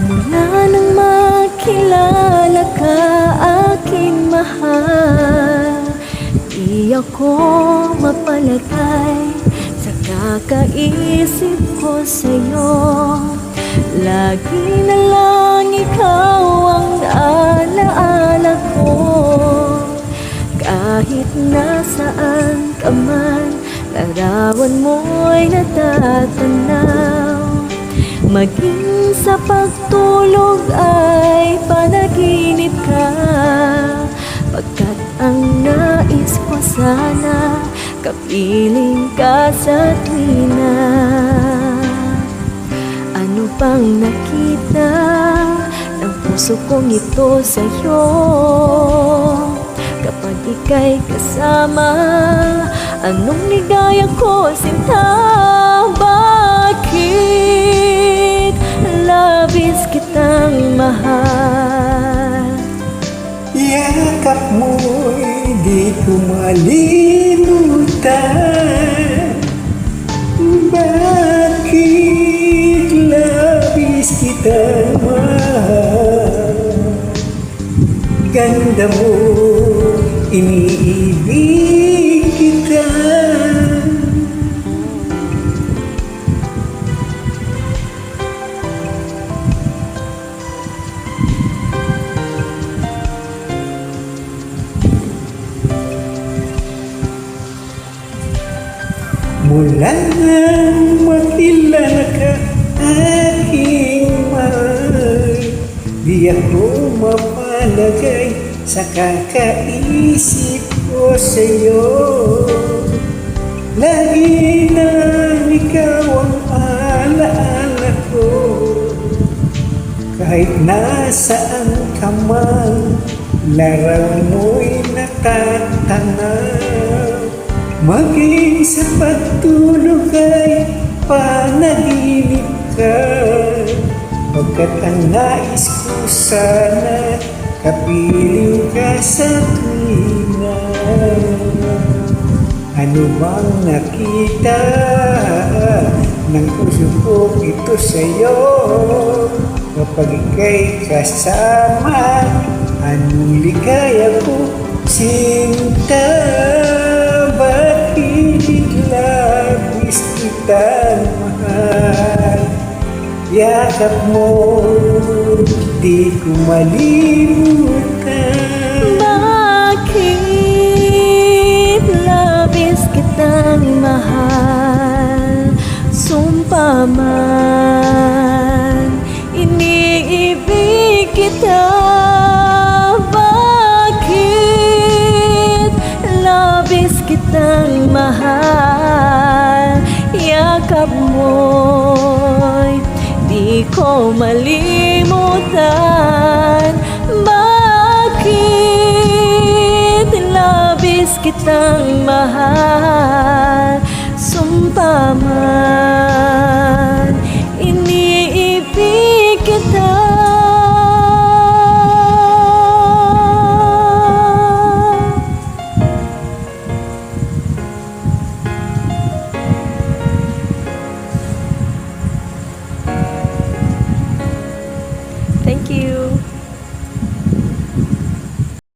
Mula nang makilala ka, aking mahal, di ako mapalagay sa kakaisip ko sa'yo. Lagi na lang ikaw ang alaala ko. Kahit nasaan ka man, larawan mo'y natatanaw. Maging sa pagtulog ay panaginip ka, pagkat ang nais ko sana kapiling ka sa tuwina. Ano pang nakita ng puso kong ito sa'yo? Kapag ika'y kasama, anong ligaya ko, sinta? Bakit labis kitang mahal? Yakap mo'y di ko malimutan. Bakit labis kitang mahal? Ganda mo, iniibig kita. Mula nang makilala ka, aking mahal, di ako mapalagay sa kakaisip ko sa'yo. Lagi na ikaw ang alaala ko. Kahit nasaan ka man, larawan mo'y natatanaw. Maging sa pagtulog ay panaginip ka, pagkat ang nais ko sana kapiling ka sa tuwina. Ano bang nakita ng puso ko ito sa'yo? Kapag ika'y kasama, anong ligaya ko, sinta? Bakit labis kitang mahal? Yakap mo, di ko malimutan. Bakit labis kitang mahal? Sumpa man, iniibig kita. Bakit labis kitang mahal? Yakap mo'y di ko malimutan. Bakit labis kitang mahal? Sumpa man, iniibig kita. Thank you.